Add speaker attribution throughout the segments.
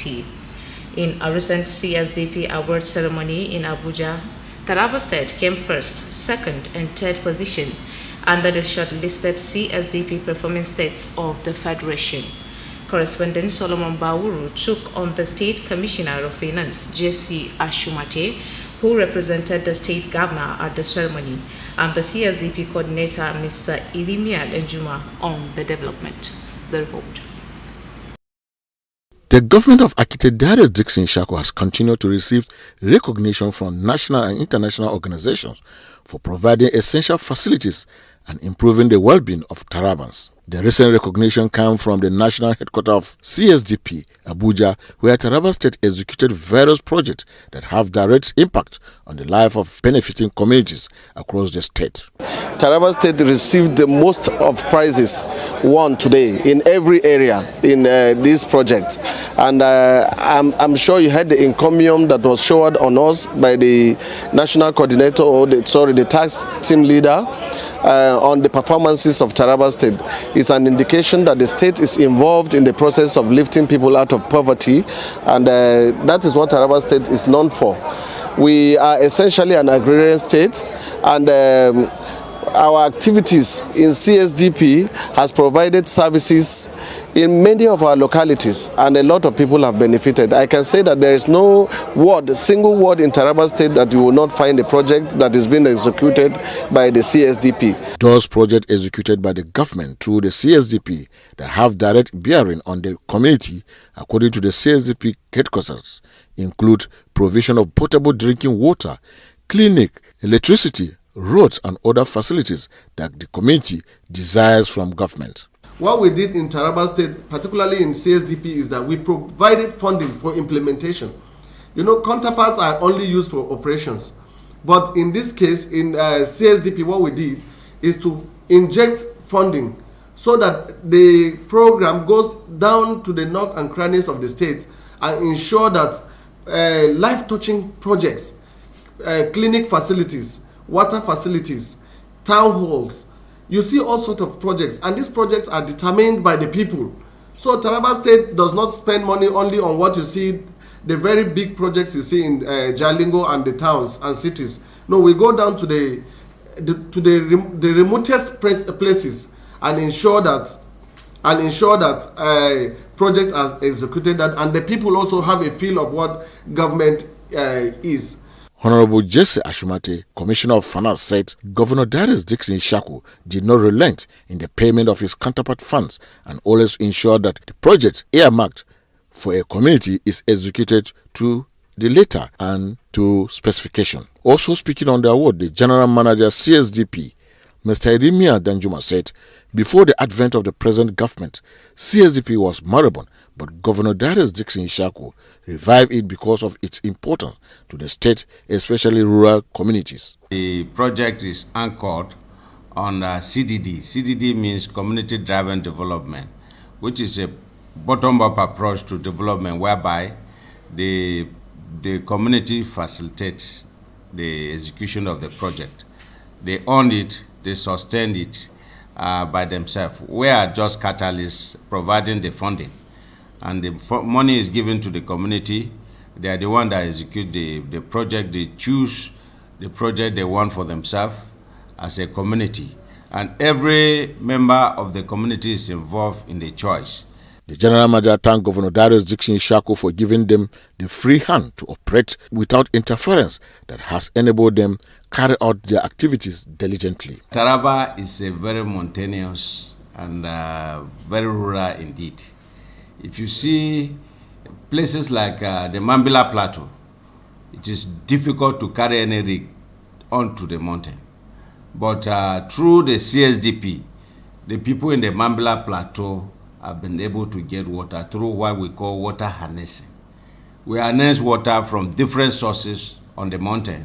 Speaker 1: CSDP. In a recent CSDP award ceremony in Abuja, Taraba State came first, second, and third position under the shortlisted CSDP performing states of the Federation. Correspondent Solomon Bawuru took on the State Commissioner of Finance, J.C. Ashumate, who represented the state governor at the ceremony, and the CSDP coordinator, Mr. Irimial Enjuma, on the development. The report.
Speaker 2: The government of Architect Darius Dixon Shako has continued to receive recognition from national and international organizations for providing essential facilities and improving the well-being of Tarabans. The recent recognition came from the national headquarters of CSDP, Abuja, where Taraba State executed various projects that have direct impact on the life of benefiting communities across the state.
Speaker 3: Taraba State received the most of prizes won today in every area in this project, and I'm sure you had the encomium that was showered on us by the national coordinator, or the task team leader, on the performances of Taraba State. It's an indication that the state is involved in the process of lifting people out of poverty, and that is what Taraba State is known for. We are essentially an agrarian state, and our activities in CSDP has provided services in many of our localities, and a lot of people have benefited. I can say that there is no single ward in Taraba State that you will not find a project that is being executed by the CSDP.
Speaker 2: Those projects executed by the government through the CSDP that have direct bearing on the community, according to the CSDP headquarters, include provision of potable drinking water, clinic, electricity, roads, and other facilities that the community desires from government.
Speaker 4: What we did in Taraba State, particularly in CSDP, is that we provided funding for implementation. You know, counterparts are only used for operations. But in this case, in CSDP, what we did is to inject funding so that the program goes down to the nook and crannies of the state and ensure that life-touching projects, clinic facilities, water facilities, town halls, you see all sorts of projects, and these projects are determined by the people. So Taraba State does not spend money only on what you see, the very big projects you see in Jalingo and the towns and cities. No, we go down to the remotest places and ensure that projects are executed, and the people also have a feel of what government is.
Speaker 2: Honorable J.C. Ashumate, Commissioner of Finance, said Governor Darius Dixon Shako did not relent in the payment of his counterpart funds and always ensured that the project earmarked for a community is executed to the letter and to specification. Also speaking on the award, the General Manager CSDP, Mr. Irimial Enjuma, said before the advent of the present government, CSDP was moribund, but Governor Darius Dixon Shako revived it because of its importance to the state, especially rural communities.
Speaker 5: The project is anchored on CDD. CDD means Community Driven Development, which is a bottom-up approach to development whereby the community facilitates the execution of the project. They own it, they sustain it by themselves. We are just catalysts providing the funding, and the money is given to the community. They are the one that execute the project. They choose the project they want for themselves as a community, and every member of the community is involved in the choice.
Speaker 2: The General Manager thanked Governor Darius Dixon Shako for giving them the free hand to operate without interference that has enabled them carry out their activities diligently.
Speaker 5: Taraba is a very mountainous and very rural indeed. If you see places like the Mambila Plateau, it is difficult to carry any rig onto the mountain. But through the CSDP, the people in the Mambila Plateau have been able to get water through what we call water harnessing. We harness water from different sources on the mountain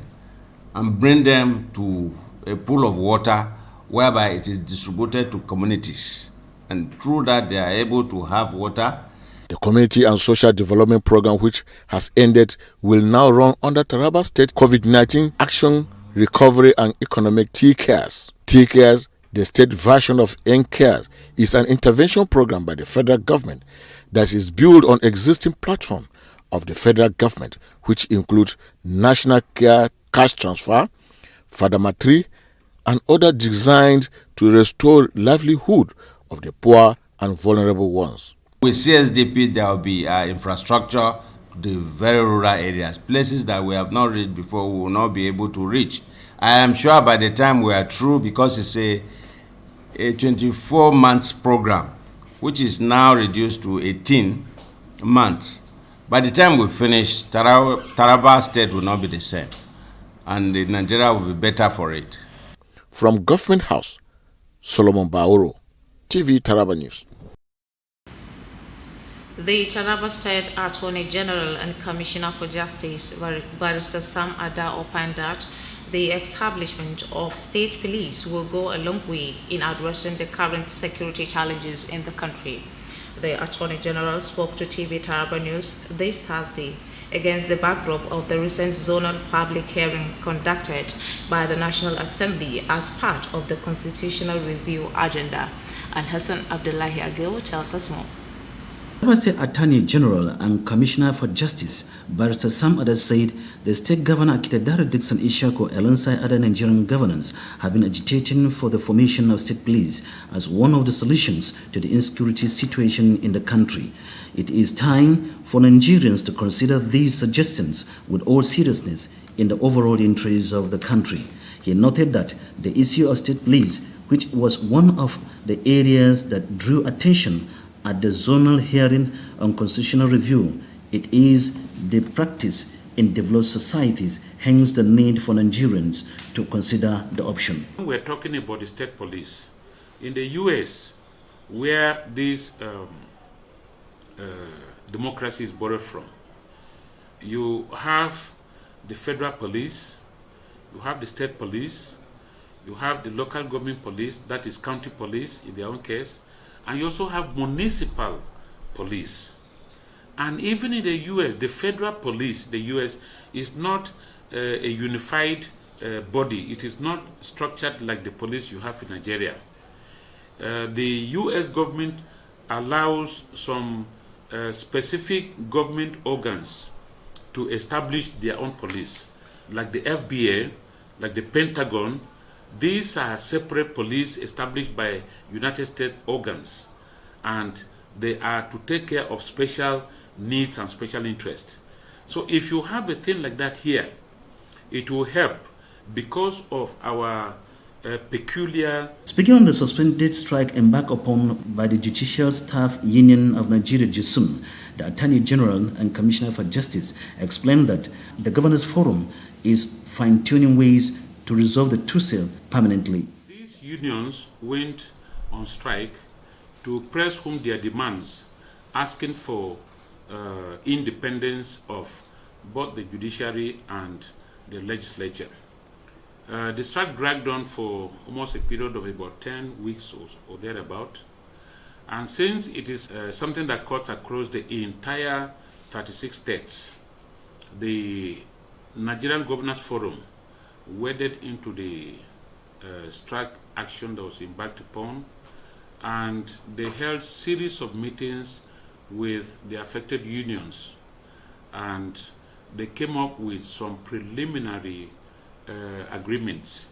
Speaker 5: and bring them to a pool of water whereby it is distributed to communities. And through that, they are able to have water.
Speaker 2: The Community and Social Development Program, which has ended, will now run under Taraba State COVID-19 Action, Recovery and Economic T-Cares. T-Cares, the state version of N-Cares, is an intervention program by the federal government that is built on existing platform of the federal government, which includes national care cash transfer, Fadamatri, and other designed to restore livelihood of the poor and vulnerable ones.
Speaker 5: With CSDP, there will be infrastructure to the very rural areas, places that we have not reached before, we will not be able to reach. I am sure by the time we are through, because it's a 24 months program, which is now reduced to 18 months. By the time we finish, Taraba State will not be the same, and Nigeria will be better for it.
Speaker 2: From Government House, Solomon Baoro, TV Taraba News.
Speaker 1: The Taraba State Attorney General and Commissioner for Justice, Barrister Sam Ada, opined that the establishment of state police will go a long way in addressing the current security challenges in the country. The Attorney General spoke to TV Taraba News this Thursday against the backdrop of the recent zonal public hearing conducted by the National Assembly as part of the constitutional review agenda. And Hassan Abdullahi Agil tells us more.
Speaker 6: Taraba State Attorney General and Commissioner for Justice, Barrister Sam Ada, said the State Governor Akitadare Dixon Ishako alongside other Nigerian governors have been agitating for the formation of state police as one of the solutions to the insecurity situation in the country. It is time for Nigerians to consider these suggestions with all seriousness in the overall interests of the country. He noted that the issue of state police, which was one of the areas that drew attention at the zonal hearing on constitutional review, it is the practice in developed societies, hence the need for Nigerians to consider the option.
Speaker 7: We're talking about the state police. In the US, where this democracy is borrowed from, you have the federal police, you have the state police, you have the local government police, that is county police in their own case, and you also have municipal police. And even in the US, the federal police, the US, is not a unified body. It is not structured like the police you have in Nigeria. The US government allows some specific government organs to establish their own police, like the FBA, like the Pentagon. These are separate police established by United States organs, and they are to take care of special needs and special interests. So if you have a thing like that here, it will help because of our peculiar...
Speaker 6: Speaking on the suspended strike embarked upon by the Judicial Staff Union of Nigeria, JSUN, the Attorney General and Commissioner for Justice explained that the Governors Forum is fine-tuning ways to resolve the tussle permanently.
Speaker 7: These unions went on strike to press home their demands, asking for independence of both the judiciary and the legislature. The strike dragged on for almost a period of about 10 weeks or thereabout. And since it is something that cuts across the entire 36 states, the Nigerian Governors Forum waded into the strike action that was embarked upon, and they held series of meetings with the affected unions, and they came up with some preliminary agreements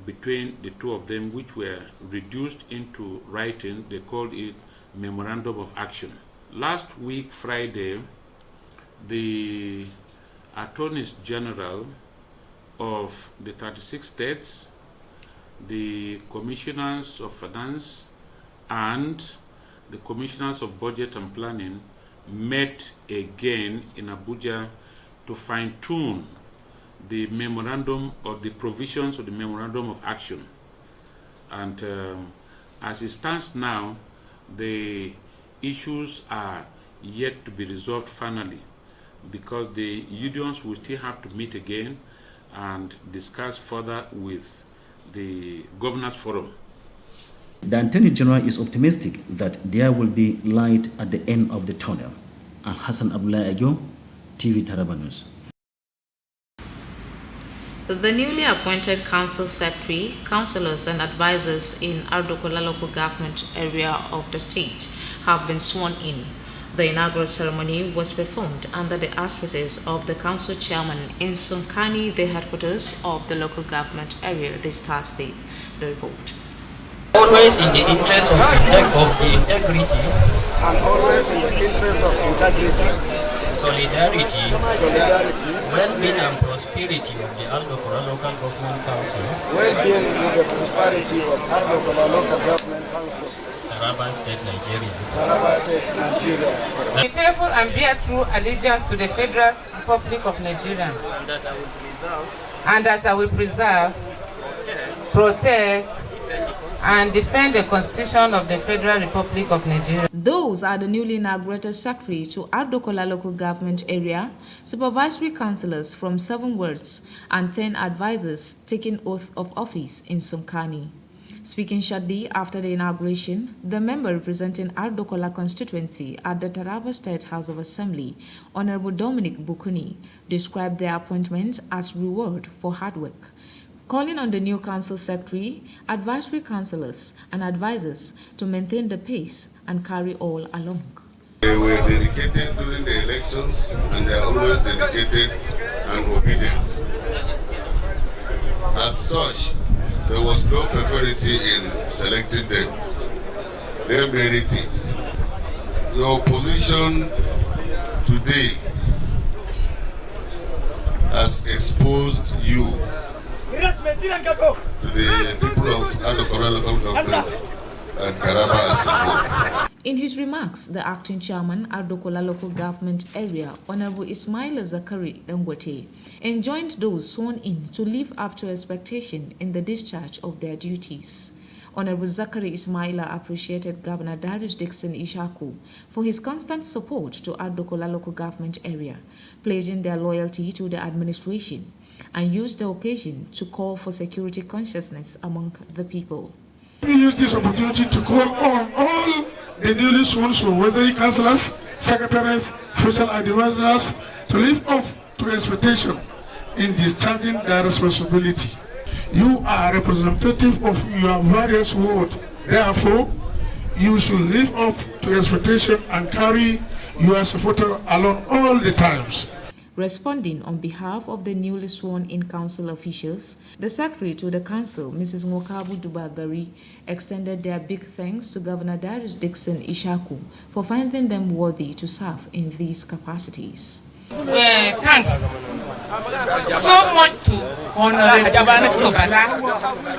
Speaker 7: between the two of them, which were reduced into writing. They called it Memorandum of Action. Last week, Friday, the Attorneys General of the 36 states, the Commissioners of Finance, and the Commissioners of Budget and Planning met again in Abuja to fine-tune the memorandum or the provisions of the Memorandum of Action. And as it stands now, the issues are yet to be resolved finally, because the unions will still have to meet again and discuss further with the Governors Forum.
Speaker 6: The Attorney General is optimistic that there will be light at the end of the tunnel. And Hassan Abdullah Ayo, TV Taraba News.
Speaker 1: The newly appointed council secretary, councillors and advisors in Ardokola local government area of the state have been sworn in. The inaugural ceremony was performed under the auspices of the council chairman in Sunkani, the headquarters of the local government area this Thursday. The report.
Speaker 8: Always in the interest of the integrity
Speaker 3: and always in the interest of integrity,
Speaker 8: solidarity, well-being and prosperity of the Aldokola Local Government Council,
Speaker 3: well-being and the prosperity of Aldokola Local Government Council,
Speaker 8: Taraba State, Nigeria.
Speaker 3: Taraba State, Nigeria.
Speaker 9: Be faithful and bear true allegiance to the Federal Republic of Nigeria. And that I will preserve, protect, and defend the Constitution of the Federal Republic of Nigeria.
Speaker 1: Those are the newly inaugurated secretary to Ardokola Local Government Area, supervisory councillors from 7 wards, and 10 advisors taking oath of office in Sunkani. Speaking shortly after the inauguration, the member representing Ardokola constituency at the Taraba State House of Assembly, Honorable Dominic Bukuni, described their appointment as reward for hard work, calling on the new council secretary, advisory councillors, and advisors to maintain the pace and carry all along.
Speaker 10: They were dedicated during the elections and they are always dedicated and obedient. As such, there was no favority in selecting them. They made it. Your position today has exposed you to the people of Aldokola Local Government and Taraba as a whole.
Speaker 1: In his remarks, the acting chairman, Ardokola Local Government Area, Honorable Ismaila Zakari Dangote, enjoined those sworn in to live up to expectation in the discharge of their duties. Honorable Zakari Ismaila appreciated Governor Darius Dixon Ishaku for his constant support to Ardokola Local Government Area, pledging their loyalty to the administration, and used the occasion to call for security consciousness among the people.
Speaker 11: Let me use this opportunity to call on all the newly sworn supervisory councillors, secretaries, special advisors to live up to expectation in discharging their responsibility. You are representative of your various wards. Therefore, you should live up to expectation and carry your supporter along all the times.
Speaker 1: Responding on behalf of the newly sworn-in council officials, the secretary to the council, Mrs. Ngokabu Dubagari, extended their big thanks to Governor Darius Dixon Ishaku for finding them worthy to serve in these capacities.
Speaker 9: Thanks so much to Honorable Tobala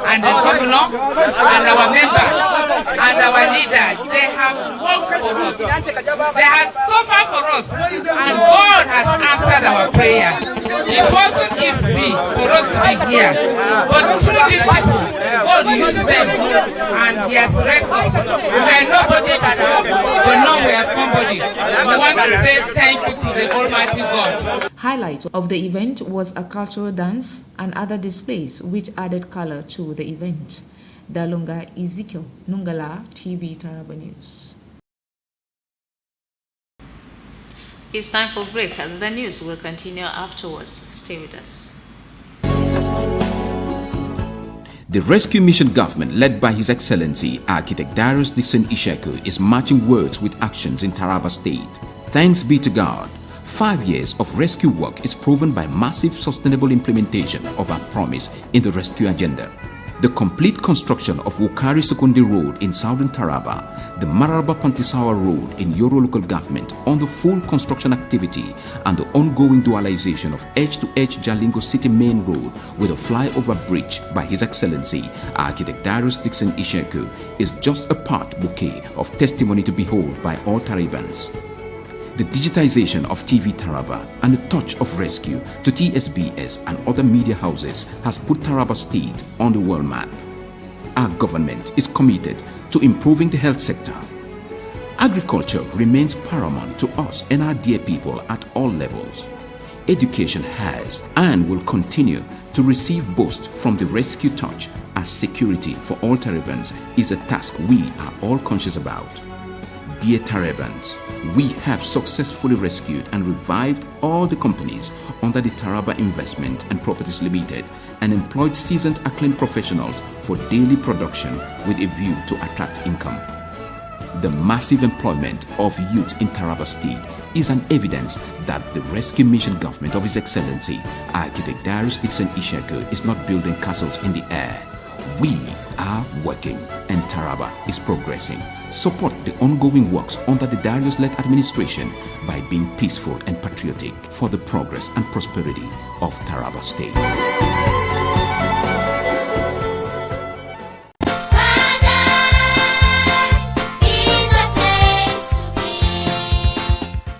Speaker 9: and the governor and our member and our leader. They have worked for us. They have suffered for us, and God has answered our prayer. It wasn't easy for us to be here, but through these people, God used them, and He has raised us. We are nobody before, but now we are somebody. We want to say thank you to the Almighty God.
Speaker 1: Highlight of the event was a cultural dance and other displays which added color to the event. Dalunga Ezekiel, Nungala, TV Taraba News. It's time for break. The news will continue afterwards. Stay with us.
Speaker 12: The Rescue Mission government, led by His Excellency Architect Darius Dixon Ishaku, is matching words with actions in Taraba State. Thanks be to God. 5 years of rescue work is proven by massive sustainable implementation of our promise in the rescue agenda. The complete construction of Wukari Sekondi Road in southern Taraba, the Mararaba Pantisawa Road in Yoro local government on the full construction activity, and the ongoing dualization of Edge-to-Edge Jalingo City Main Road with a flyover bridge by His Excellency Architect Darius Dixon Ishaku is just a part bouquet of testimony to behold by all Tarabans. The digitization of TV Taraba and a touch of rescue to TSBS and other media houses has put Taraba State on the world map. Our government is committed to improving the health sector. Agriculture remains paramount to us and our dear people at all levels. Education has and will continue to receive boost from the rescue touch, as security for all Tarabans is a task we are all conscious about. Dear Tarabans, we have successfully rescued and revived all the companies under the Taraba Investment and Properties Limited and employed seasoned acclaimed professionals for daily production with a view to attract income. The massive employment of youth in Taraba State is an evidence that the Rescue Mission government of His Excellency, Architect Darius Dixon Ishaku, is not building castles in the air. We are working and Taraba is progressing. Support the ongoing works under the Darius-led administration by being peaceful and patriotic for the progress and prosperity of Taraba State.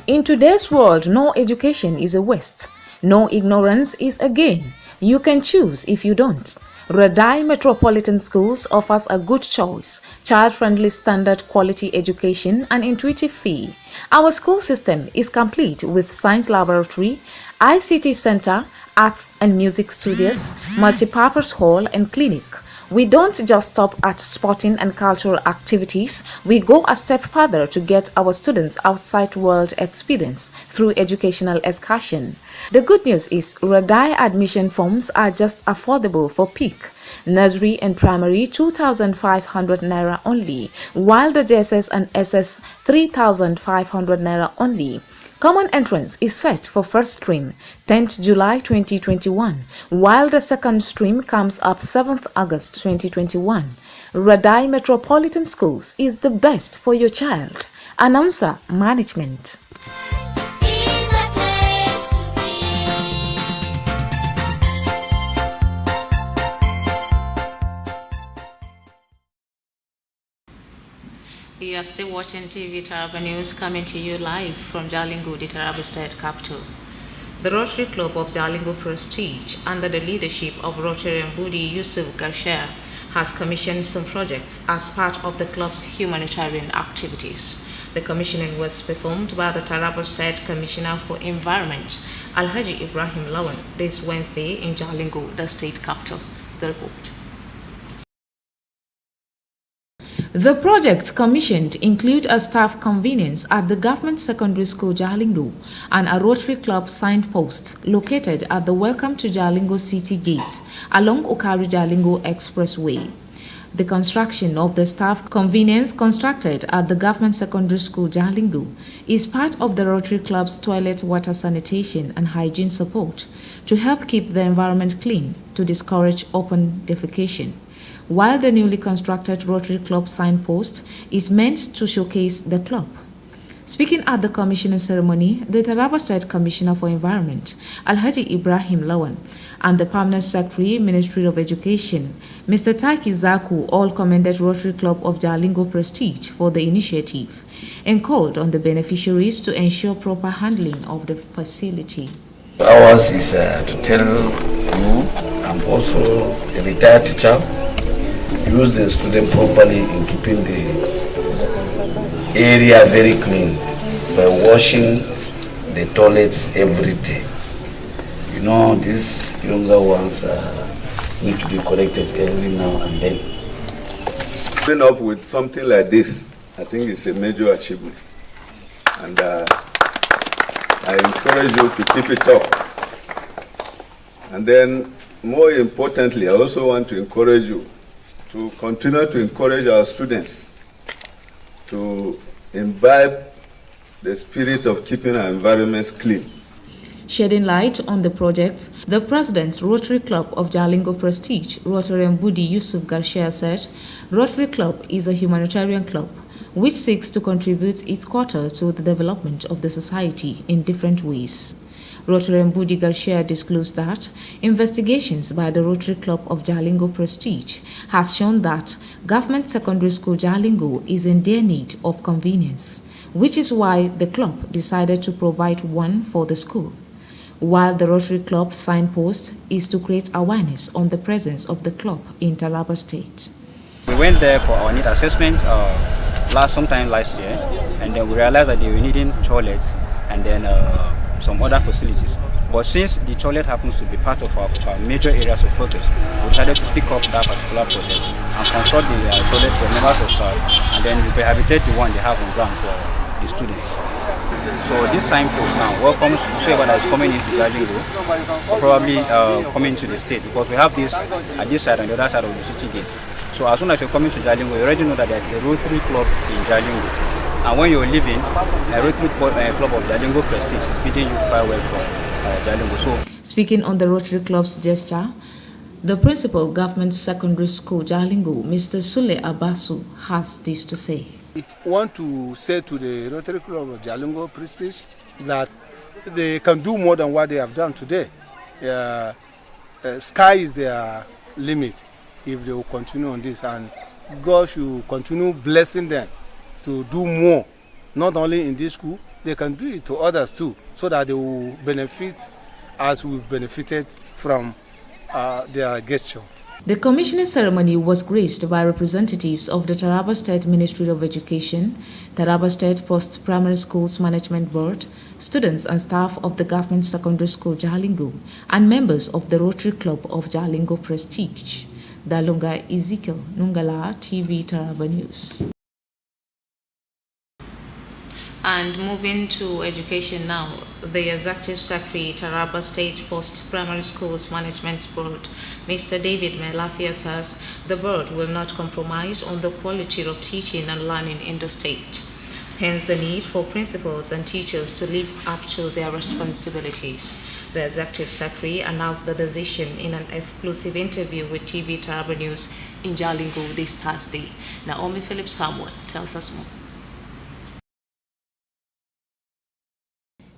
Speaker 1: In today's world, no education is a waste. No ignorance is a gain. You can choose if you don't. Radai Metropolitan Schools offers a good choice, child-friendly standard quality education and intuitive fee. Our school system is complete with science laboratory, ICT center, arts and music studios, multipurpose hall and clinic. We don't just stop at sporting and cultural activities, we go a step further to get our students outside world experience through educational excursion. The good news is Radai admission forms are just affordable for peak. Nursery and primary 2,500 naira only, while the JSS and SS 3,500 naira only. Common entrance is set for first stream 10th July 2021, while the second stream comes up 7th August 2021. Radai Metropolitan Schools is the best for your child. Announcer Management. You are still watching TV Taraba News, coming to you live from Jalingo, the Taraba State capital. The Rotary Club of Jalingo Prestige, under the leadership of Rotarian Budi Yusuf Garcia, has commissioned some projects as part of the club's humanitarian activities. The commissioning was performed by the Taraba State Commissioner for Environment, Alhaji Ibrahim Lawan, this Wednesday in Jalingo, the state capital. The report. The projects commissioned include a staff convenience at the Government Secondary School Jalingo and a Rotary Club signpost located at the Welcome to Jalingo City Gates along Okari Jalingo Expressway. The construction of the staff convenience constructed at the Government Secondary School Jalingo is part of the Rotary Club's toilet water sanitation and hygiene support to help keep the environment clean to discourage open defecation, while the newly constructed Rotary Club signpost is meant to showcase the club. Speaking at the commissioning ceremony, the Taraba State Commissioner for Environment, Alhaji Ibrahim Lawan, and the Permanent Secretary, Ministry of Education, Mr. Taki Zaku, all commended Rotary Club of Jalingo Prestige for the initiative and called on the beneficiaries to ensure proper handling of the facility.
Speaker 13: Ours is to tell you, I'm also a retired teacher, use the student properly in keeping the area very clean by washing the toilets every day. You know, these younger ones need to be corrected every now and then.
Speaker 10: Coming up with something like this, I think it's a major achievement. And I encourage you to keep it up. And then, more importantly, I also want to encourage you to continue to encourage our students to imbibe the spirit of keeping our environments clean.
Speaker 1: Shedding light on the projects, the President, Rotary Club of Jalingo Prestige, Rotarian Budi Yusuf Garcia, said, Rotary Club is a humanitarian club which seeks to contribute its quota to the development of the society in different ways. Rotarian Budi Garcia disclosed that investigations by the Rotary Club of Jalingo Prestige has shown that Government Secondary School Jalingo is in dire need of convenience, which is why the club decided to provide one for the school, while the Rotary Club signpost is to create awareness on the presence of the club in Taraba State.
Speaker 14: We went there for our need assessment sometime last year, and then we realized that they were needing toilets and then some other facilities. But since the toilet happens to be part of our major areas of focus, we decided to pick up that particular project and construct the toilet for members of staff, and then we rehabilitate the one they have on ground for the students. So this signpost now welcomes whoever that is coming into Jalingo, or probably coming to the state, because we have this at this side and the other side of the city gate. So as soon as you're coming to Jalingo, you already know that there's a Rotary Club in Jalingo. And when you're leaving, a Rotary Club of Jalingo Prestige is bidding you farewell from Jalingo. So,
Speaker 1: speaking on the Rotary Club's gesture, the principal government secondary school Jalingo, Mr. Sule Abasu, has this to say.
Speaker 15: I want to say to the Rotary Club of Jalingo Prestige that they can do more than what they have done today. Sky is their limit if they will continue on this, and God should continue blessing them to do more, not only in this school, they can do it to others too, so that they will benefit as we've benefited from their gesture.
Speaker 1: The commissioning ceremony was graced by representatives of the Taraba State Ministry of Education, Taraba State Post-Primary Schools Management Board, students and staff of the Government Secondary School Jalingo, and members of the Rotary Club of Jalingo Prestige. Dalunga Ezekiel Nungala, TV Taraba News. And moving to education now, the Executive Secretary, Taraba State Post-Primary Schools Management Board, Mr. David Melafia, says the board will not compromise on the quality of teaching and learning in the state. Hence the need for principals and teachers to live up to their responsibilities. The Executive Secretary announced the decision in an exclusive interview with TV Taraba News in Jalingo this Thursday. Naomi Phillips Samuel tells us more.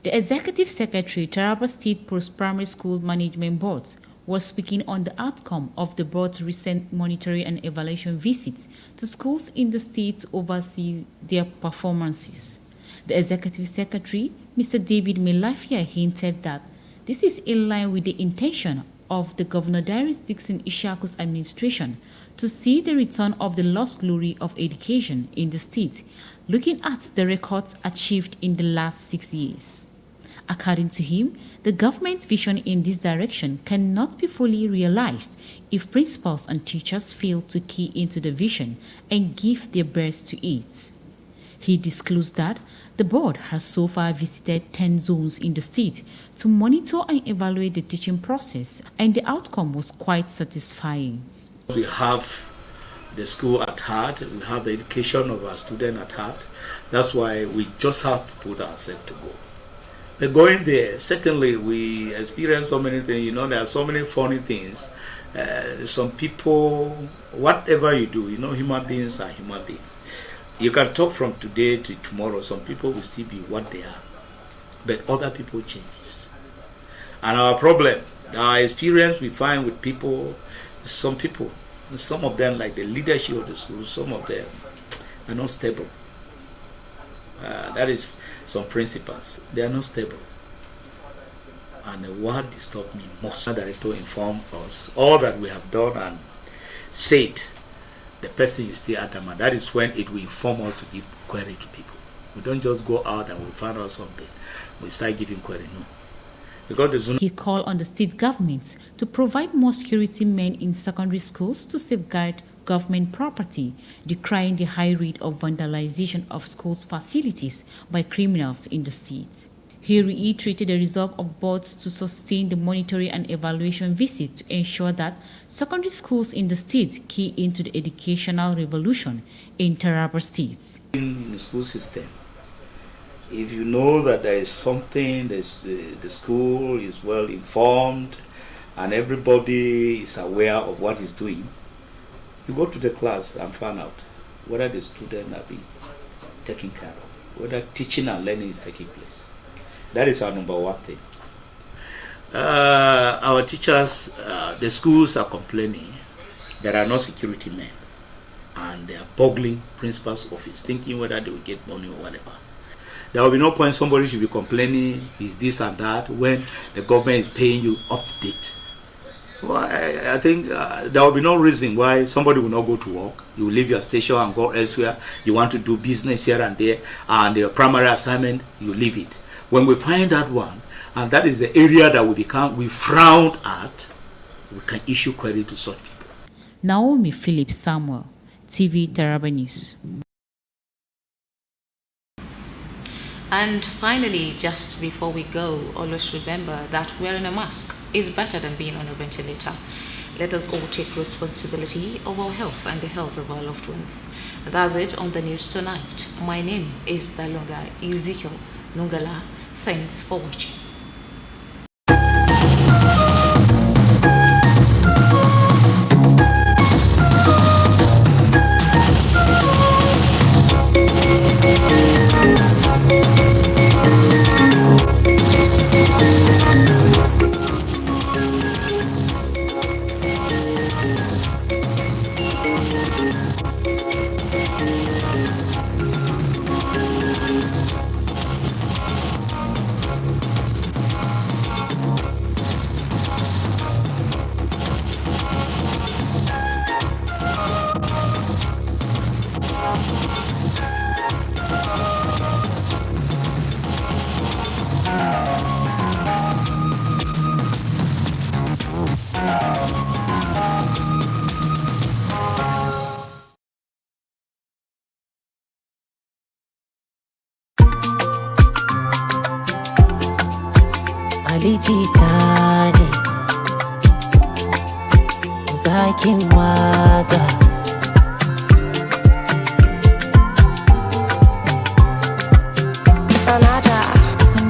Speaker 16: The Executive Secretary, Taraba State Post-Primary School Management Board, was speaking on the outcome of the board's recent monitoring and evaluation visits to schools in the state to oversee their performances. The Executive Secretary, Mr. David Melafia, hinted that this is in line with the intention of the Governor Darius Dixon Ishaku's administration to see the return of the lost glory of education in the state, looking at the records achieved in the last 6 years. According to him, the government's vision in this direction cannot be fully realized if principals and teachers fail to key into the vision and give their best to it. He disclosed that the board has so far visited 10 zones in the state to monitor and evaluate the teaching process, and the outcome was quite satisfying.
Speaker 17: We have the school at heart, we have the education of our students at heart. That's why we just have to put ourselves to go. But going there, secondly, we experience so many things, there are so many funny things. Some people, whatever you do, human beings are human beings. You can talk from today to tomorrow, some people will still be what they are, but other people changes. And our problem, our experience we find with people, some of them, like the leadership of the school, some of them are not stable. That is some principles. They are not stable. And what disturbed me most, the director informed us all that we have done and said, the person is still adamant. That is when it will inform us to give query to people. We don't just go out and we find out something, we start giving query. No. Because
Speaker 16: he called on the state governments to provide more security men in secondary schools to safeguard government property, decrying the high rate of vandalization of schools' facilities by criminals in the state. He reiterated the resolve of boards to sustain the monitoring and evaluation visits to ensure that secondary schools in the state key into the educational revolution in Taraba State.
Speaker 17: In the school system, if you know that there is something, the school is well informed and everybody is aware of what it's doing, you go to the class and find out whether the students are being taken care of, whether teaching and learning is taking place. That is our number one thing. Our teachers, the schools are complaining there are no security men, and they are boggling principal's office, thinking whether they will get money or whatever. There will be no point somebody should be complaining is this and that when the government is paying you up to date. Well, I think there will be no reason why somebody will not go to work. You will leave your station and go elsewhere. You want to do business here and there, and your primary assignment, you leave it. When we find that one, and that is the area that we frowned at, we can issue query to such people.
Speaker 16: Naomi Phillips Samuel, TV Taraba News.
Speaker 1: And finally, just before we go, always remember that wearing a mask is better than being on a ventilator. Let us all take responsibility of our health and the health of our loved ones. That's it on the news tonight. My name is Dalunga Ezekiel Nungala. Thanks for watching.
Speaker 18: Alijitani zakin waka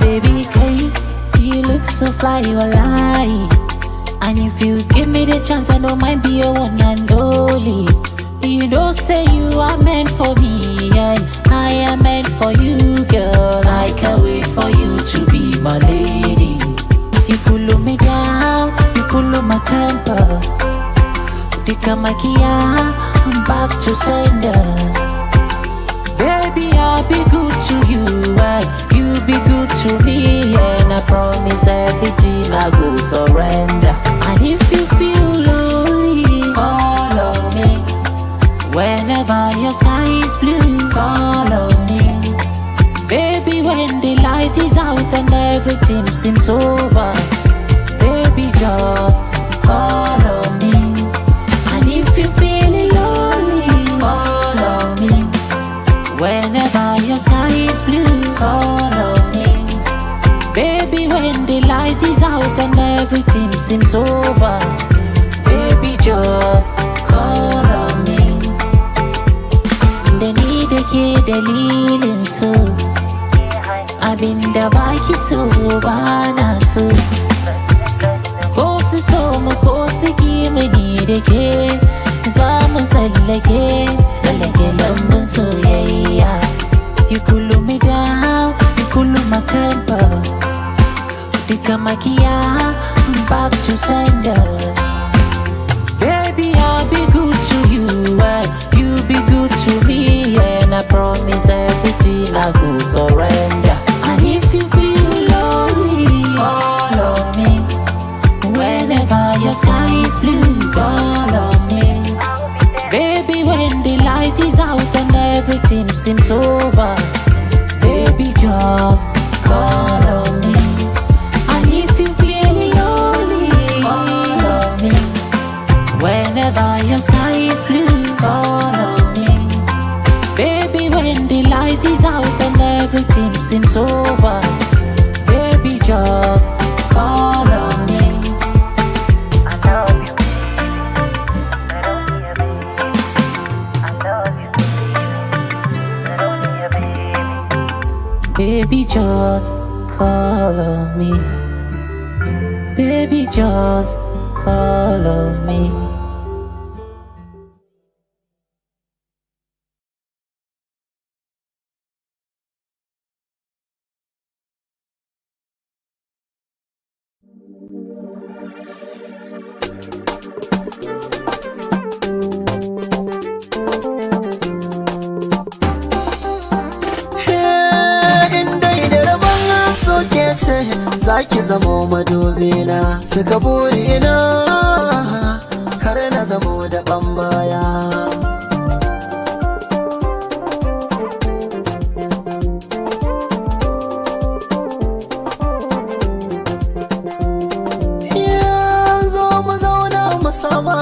Speaker 18: baby kai, you look so fly, you lie. And if you give me the chance, I don't mind be your one and only. You don't say you are meant for me, and I am meant for you, girl. I can't wait for you to be my lady. You cool me down, you cool my temper. Dika makia, I'm back to sender. Baby, I'll be good to you, and you be good to me. And I promise everything I go surrender. And if you feel lonely, follow me. Whenever your sky is blue, follow me. Baby, when the light is out and everything seems over, baby, just follow me. And if you feel lonely, follow me. Whenever your sky is blue, follow me. Baby, when the light is out and everything seems over, baby, just call on me. Da ni da ke dalilin so, abinda baki so bana so. Ko su so mu ko su ki mu ni da ke, za mu tsallake lambun soyayya. You cool me down, you cool my temper. Dika makia, I'm back to sender. Baby, I'll be good to you, and you be good to me. And I promise everything I go surrender. And if you feel lonely, follow me. Whenever your sky is blue, follow me. Baby, when the light is out and everything seems over, baby, just call on me. And if you feel lonely, follow me. Whenever your sky is blue, call on me. Baby, when the light is out and everything seems over, baby, just call on me. Baby, just call on me. Baby, just call on me.
Speaker 19: Zaki zamo madubina, cika burina, kar na zamo da bambaya. Yanzu mu zauna mu sama,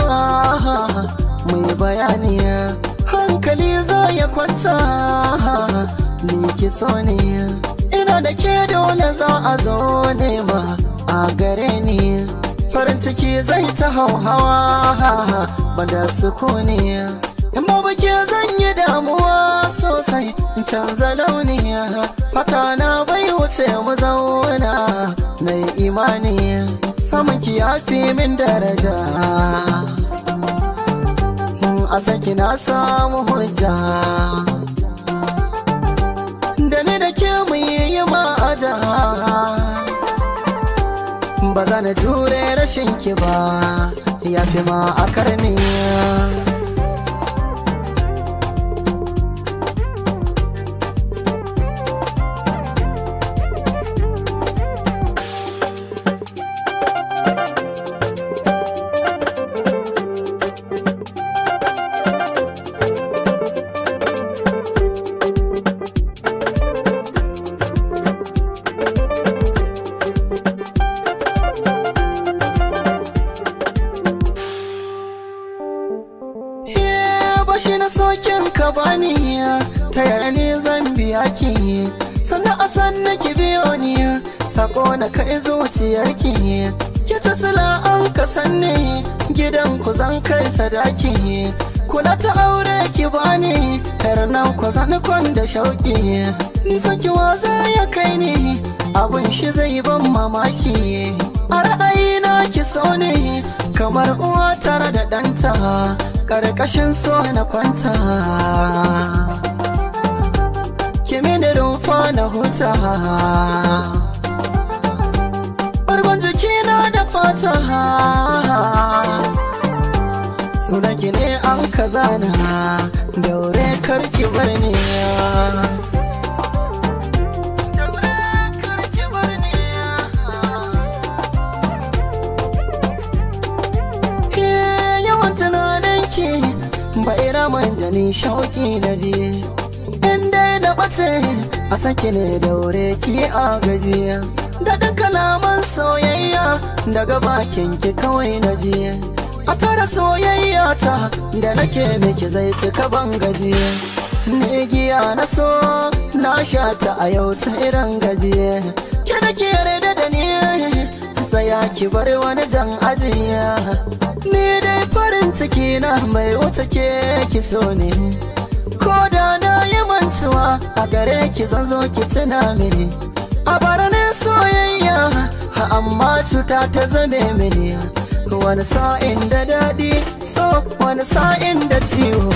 Speaker 19: mu yi bayani, hankali za ya kwanta, ni ki so ne. Ina da ke dole za a zo nema a gare ni, farin ciki zai ta hauhawa banda sukuni. In babu ke zan yi damuwa sosai in canza launi. Fata na bai wuce mu zauna na yi imani samun ki yafi min daraja. A saki na samu hujja da ni da ke mu yi ma'aja. Ba za na jure rashin ki ba yafi ma a karni. Bashi na sokin ka bani ta yaya ne zan biya ki, sannan a san naki biyo ni sako na kai zuciyar ki. Ki ta sila an ka sanni gidan ku zan kai sadaki. Kula ta aure ki bani har nan ku zan kwanda shauki. Nisan ki waza ya kai ni abun shi zai ban mamaki. A ra'ayina ki so ne kamar uwa tare da ɗanta, ƙarƙashin so na kwanta. Ki mini rumfa na huta, ɓargon jikina da fata. Sunanki ne an ka zana, daure karki bar ni. Bai raman da ni shauki na je, in dai da bace a sake ne daure ki a gajiya. Da duk kalaman soyayya daga bakin ki kawai na je, a tara soyayya ta da nake miki zai cika ban gajiya. Ne giya na so na sha ta a yau sai ran gajiya. Ki da ki yarda da ni tsaya ki bar wani jan ajiya. Ni dai farin ciki na mai wuce ke ki so ne, ko da na yi mantuwa a gare ki zan zo ki tuna mini. A bara ne soyayya amma cuta ta zame mini, wani sa'in da daɗi so wani sa'in da ciwo.